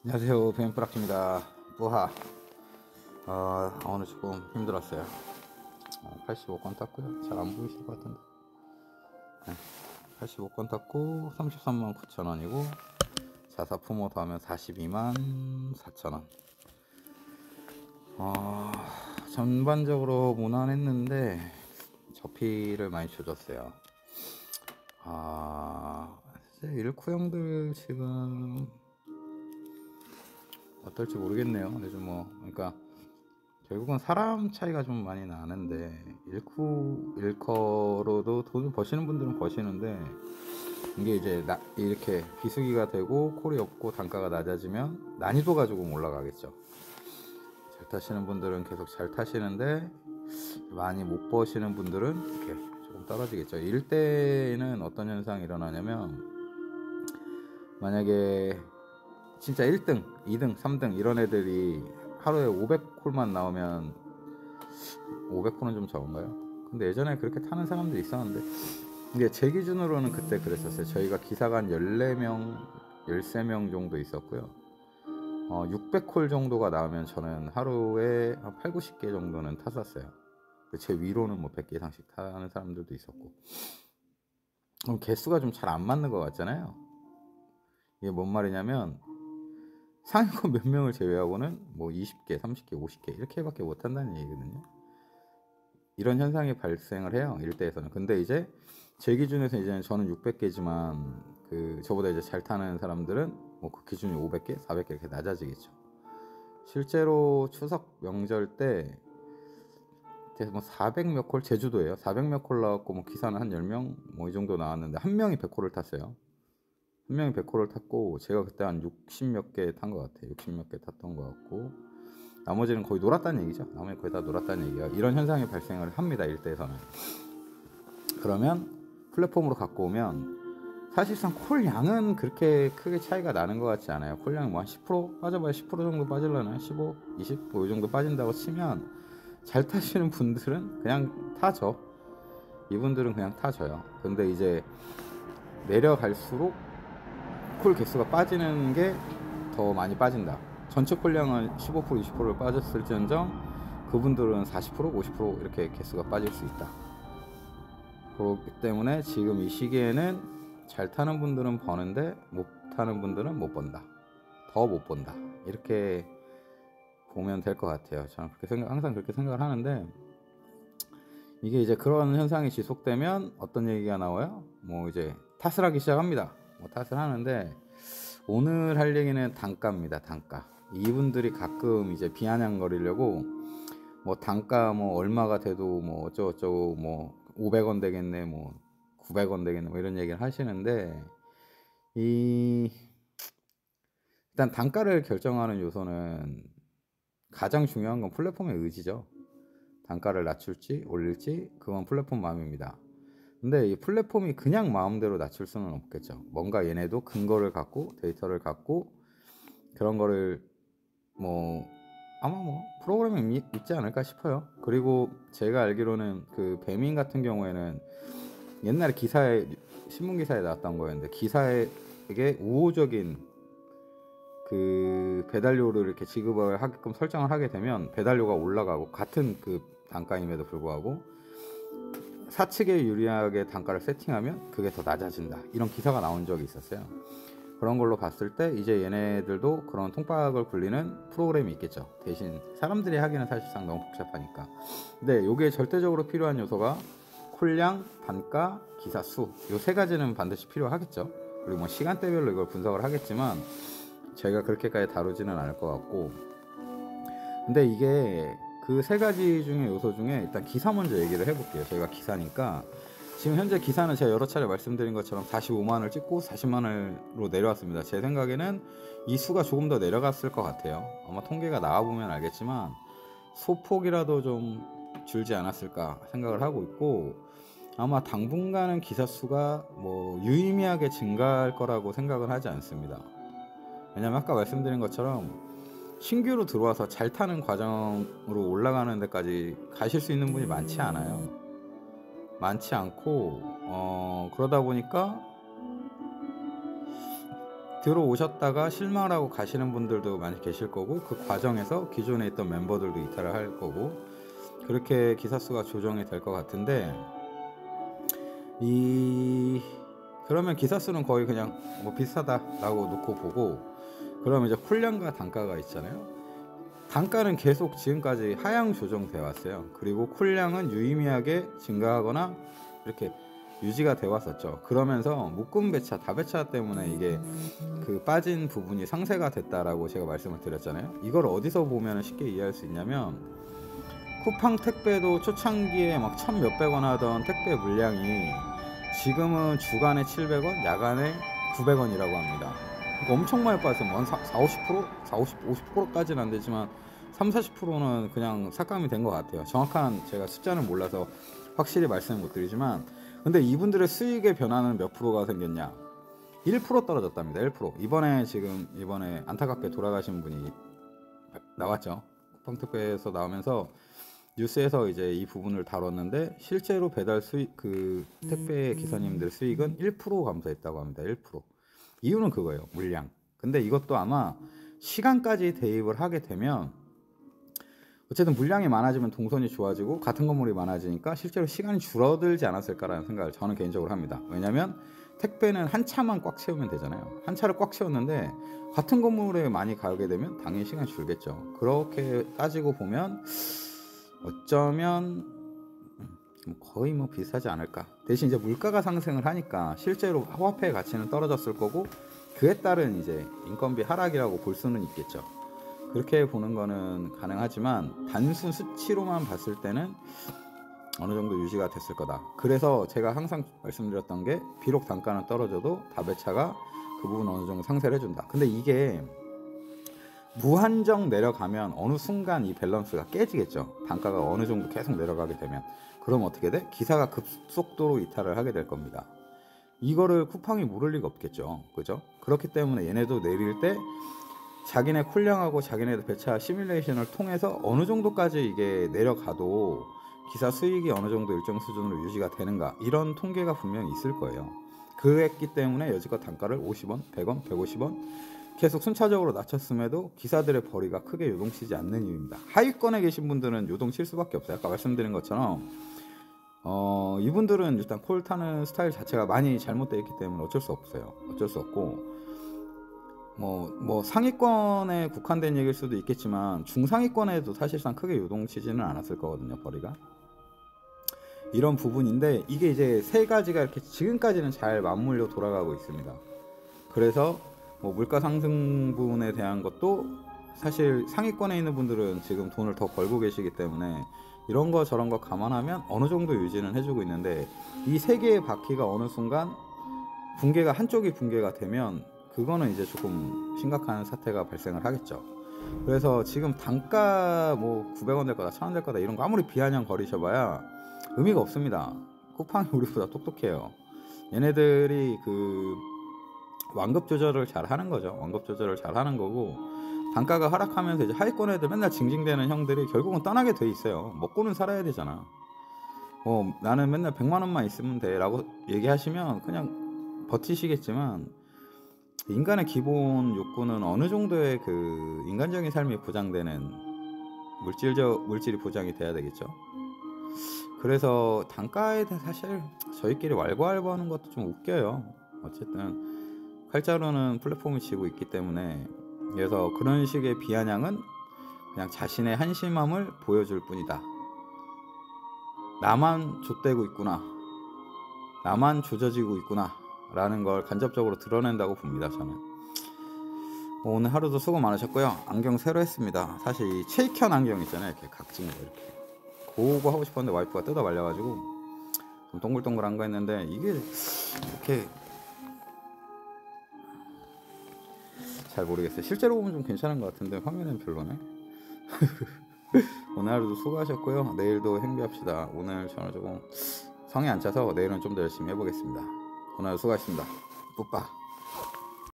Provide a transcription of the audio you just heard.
안녕하세요, 벤프락입니다. 뿌하. 오늘 조금 힘들었어요. 85건 땄고요. 잘 안 보이실 것 같은데. 85건 땄고 33만 9천 원이고 자사 품어 더하면 42만 4천 원. 전반적으로 무난했는데 저피를 많이 줘줬어요. 일쿠 형들 지금 어떨지 모르겠네요. 요즘 그러니까 결국은 사람 차이가 좀 많이 나는데 일커로도 돈을 버시는 분들은 버시는데 이게 이제 이렇게 비수기가 되고 콜이 없고 단가가 낮아지면 난이도가 조금 올라가겠죠. 잘 타시는 분들은 계속 잘 타시는데 많이 못 버시는 분들은 이렇게 조금 떨어지겠죠. 이럴 때는 어떤 현상이 일어나냐면, 만약에 진짜 1등, 2등, 3등 이런 애들이 하루에 500콜만 나오면, 500콜은 좀 적은가요? 근데 예전에 그렇게 타는 사람들이 있었는데, 이게 제 기준으로는 그때 그랬었어요. 저희가 기사가 한 14명, 13명 정도 있었고요. 600콜 정도가 나오면 저는 하루에 한 8, 90개 정도는 탔었어요. 제 위로는 100개 이상씩 타는 사람들도 있었고. 그럼 개수가 좀 잘 안 맞는 것 같잖아요. 이게 뭔 말이냐면, 상위권 몇 명을 제외하고는 20개, 30개, 50개 이렇게밖에 못 한다는 얘기거든요. 이런 현상이 발생을 해요, 일대에서는. 근데 이제 제 기준에서 이제는 저는 600개지만 저보다 이제 잘 타는 사람들은 그 기준이 500개, 400개 이렇게 낮아지겠죠. 실제로 추석 명절 때 400 몇 콜, 제주도예요. 400 몇 콜 나왔고 기사는 한 10명 이 정도 나왔는데 한 명이 100콜을 탔어요. 한 명이 100콜을 탔고 제가 그때 한 60 몇 개 탄 것 같아요. 60 몇 개 탔던 것 같고 나머지는 거의 놀았다는 얘기죠. 나머지 거의 다 놀았다는 얘기가, 이런 현상이 발생을 합니다, 일대에서는. 그러면 플랫폼으로 갖고 오면 사실상 콜 양은 그렇게 크게 차이가 나는 것 같지 않아요. 콜 양이 한 10% 빠져봐야 10% 정도 빠질려나, 15, 20, 이 정도 빠진다고 치면 잘 타시는 분들은 그냥 타죠. 이분들은 그냥 타져요. 근데 이제 내려갈수록 콜 개수가 빠지는 게 더 많이 빠진다. 전체 콜량은 15%, 20%를 빠졌을지언정 그분들은 40%, 50% 이렇게 개수가 빠질 수 있다. 그렇기 때문에 지금 이 시기에는 잘 타는 분들은 버는데 못 타는 분들은 못 번다. 더 못 본다. 이렇게 보면 될 것 같아요. 저는 항상 그렇게 생각을 하는데, 이게 이제 그런 현상이 지속되면 어떤 얘기가 나와요? 이제 탓을 하기 시작합니다. 탓을 하는데, 오늘 할 얘기는 단가입니다. 단가. 이분들이 가끔 이제 비아냥거리려고 단가 얼마가 돼도 어쩌고저쩌고 500원 되겠네, 900원 되겠네, 이런 얘기를 하시는데, 일단 단가를 결정하는 요소는 가장 중요한 건 플랫폼의 의지죠. 단가를 낮출지 올릴지 그건 플랫폼 마음입니다. 근데 이 플랫폼이 그냥 마음대로 낮출 수는 없겠죠. 뭔가 얘네도 근거를 갖고 데이터를 갖고 그런 거를 아마 프로그램이 있지 않을까 싶어요. 그리고 제가 알기로는 배민 같은 경우에는 옛날에 신문 기사에 나왔던 거였는데, 기사에게 우호적인 배달료를 이렇게 지급을 하게끔 설정을 하게 되면 배달료가 올라가고, 같은 단가임에도 불구하고 사측에 유리하게 단가를 세팅하면 그게 더 낮아진다, 이런 기사가 나온 적이 있었어요. 그런 걸로 봤을 때 이제 얘네들도 그런 통박을 굴리는 프로그램이 있겠죠. 대신 사람들이 하기는 사실상 너무 복잡하니까. 근데 요게 절대적으로 필요한 요소가 콜량, 단가, 기사 수, 요 세 가지는 반드시 필요하겠죠. 그리고 시간대별로 이걸 분석을 하겠지만 제가 그렇게까지 다루지는 않을 것 같고, 근데 이게 그 세 가지 중에 요소 중에 일단 기사 먼저 얘기를 해볼게요. 저희가 기사니까 지금 현재 기사는 제가 여러 차례 말씀드린 것처럼 45만을 찍고 40만으로 내려왔습니다. 제 생각에는 이 수가 조금 더 내려갔을 것 같아요. 아마 통계가 나와보면 알겠지만 소폭이라도 좀 줄지 않았을까 생각을 하고 있고, 아마 당분간은 기사 수가 유의미하게 증가할 거라고 생각은 하지 않습니다. 왜냐면 아까 말씀드린 것처럼 신규로 들어와서 잘 타는 과정으로 올라가는 데까지 가실 수 있는 분이 많지 않아요. 많지 않고 그러다 보니까 들어오셨다가 실망하고 가시는 분들도 많이 계실 거고, 그 과정에서 기존에 있던 멤버들도 이탈을 할 거고, 그렇게 기사 수가 조정이 될 것 같은데, 그러면 기사 수는 거의 그냥 뭐 비슷하다라고 놓고 보고, 그러면 이제 쿨량과 단가가 있잖아요. 단가는 계속 지금까지 하향 조정돼 왔어요. 그리고 쿨량은 유의미하게 증가하거나 이렇게 유지가 돼 왔었죠. 그러면서 묶음 배차, 다배차 때문에 이게 그 빠진 부분이 상쇄가 됐다라고 제가 말씀을 드렸잖아요. 이걸 어디서 보면 쉽게 이해할 수 있냐면, 쿠팡 택배도 초창기에 막 1,000몇백 원 하던 택배 물량이 지금은 주간에 700원, 야간에 900원이라고 합니다. 그러니까 엄청 많이 빠졌어요. 한 4, 50%? 50%까지는 안 되지만 3, 40%는 그냥 삭감이 된 것 같아요. 정확한 제가 숫자는 몰라서 확실히 말씀을 못 드리지만, 근데 이분들의 수익의 변화는 몇 프로가 생겼냐? 1% 떨어졌답니다. 1%. 이번에 안타깝게 돌아가신 분이 나왔죠. 쿠팡 택배에서 나오면서 뉴스에서 이제 이 부분을 다뤘는데, 실제로 배달 수익, 그 택배 기사님들 수익은 1% 감소했다고 합니다. 1%. 이유는 그거예요. 물량. 근데 이것도 아마 시간까지 대입을 하게 되면, 어쨌든 물량이 많아지면 동선이 좋아지고 같은 건물이 많아지니까 실제로 시간이 줄어들지 않았을까라는 생각을 저는 개인적으로 합니다. 왜냐면 택배는 한 차만 꽉 채우면 되잖아요. 한 차를 꽉 채웠는데 같은 건물에 많이 가게 되면 당연히 시간이 줄겠죠. 그렇게 따지고 보면 어쩌면 거의 뭐 비슷하지 않을까. 대신 이제 물가가 상승을 하니까 실제로 화폐의 가치는 떨어졌을 거고, 그에 따른 이제 인건비 하락이라고 볼 수는 있겠죠. 그렇게 보는 거는 가능하지만 단순 수치로만 봤을 때는 어느 정도 유지가 됐을 거다. 그래서 제가 항상 말씀드렸던 게, 비록 단가는 떨어져도 다배차가 그 부분 어느 정도 상쇄를 해준다. 근데 이게 무한정 내려가면 어느 순간 이 밸런스가 깨지겠죠. 단가가 어느 정도 계속 내려가게 되면. 그럼 어떻게 돼? 기사가 급속도로 이탈을 하게 될 겁니다. 이거를 쿠팡이 모를 리가 없겠죠. 그죠? 그렇기 때문에 얘네도 내릴 때 자기네 쿨량하고 자기네 배차 시뮬레이션을 통해서 어느 정도까지 이게 내려가도 기사 수익이 어느 정도 일정 수준으로 유지가 되는가, 이런 통계가 분명히 있을 거예요. 그랬기 때문에 여지껏 단가를 50원, 100원, 150원 계속 순차적으로 낮췄음에도 기사들의 벌이가 크게 요동치지 않는 이유입니다. 하위권에 계신 분들은 요동칠 수밖에 없어요. 아까 말씀드린 것처럼 이분들은 일단 콜 타는 스타일 자체가 많이 잘못되어 있기 때문에 어쩔 수 없어요. 어쩔 수 없고, 뭐 상위권에 국한된 얘기일 수도 있겠지만 중상위권에도 사실상 크게 요동치지는 않았을 거거든요. 벌이가. 이런 부분인데, 이게 이제 세 가지가 이렇게 지금까지는 잘 맞물려 돌아가고 있습니다. 그래서 뭐 물가 상승 부분에 대한 것도 사실 상위권에 있는 분들은 지금 돈을 더 벌고 계시기 때문에 이런 거 저런 거 감안하면 어느 정도 유지는 해주고 있는데, 이 세 개의 바퀴가 어느 순간 한쪽이 붕괴가 되면 그거는 이제 조금 심각한 사태가 발생을 하겠죠. 그래서 지금 단가 뭐 900원 될 거다, 1000원 될 거다 이런 거 아무리 비아냥 거리셔봐야 의미가 없습니다. 쿠팡이 우리보다 똑똑해요. 얘네들이 그 완급 조절을 잘 하는 거죠. 완급 조절을 잘 하는 거고, 단가가 하락하면서 이제 하위권 애들 맨날 징징대는 형들이 결국은 떠나게 돼 있어요. 먹고는 살아야 되잖아. 나는 맨날 100만 원만 있으면 돼 라고 얘기하시면 그냥 버티시겠지만, 인간의 기본 욕구는 어느 정도의 그 인간적인 삶이 보장되는 물질이 보장이 돼야 되겠죠. 그래서 단가에 대해 사실 저희끼리 왈가왈부하는 것도 좀 웃겨요. 어쨌든 칼자루는 플랫폼이 지고 있기 때문에. 그래서 그런 식의 비아냥은 그냥 자신의 한심함을 보여줄 뿐이다. 나만 좆되고 있구나, 나만 조져지고 있구나 라는 걸 간접적으로 드러낸다고 봅니다. 저는. 오늘 하루도 수고 많으셨고요. 안경 새로 했습니다. 사실 이 체이켄 안경 있잖아요. 이렇게 각진 거 이렇게. 그거 하고 싶었는데 와이프가 뜯어 말려가지고 좀 동글동글한 거 했는데, 이게 이렇게 잘 모르겠어요. 실제로 보면 좀 괜찮은 것 같은데 화면은 별로네. 오늘 하루도 수고하셨고요. 내일도 행비합시다. 오늘 저는 조금 성이 안 차서 내일은 좀 더 열심히 해보겠습니다. 오늘 하루 수고하셨습니다. 뿌빠.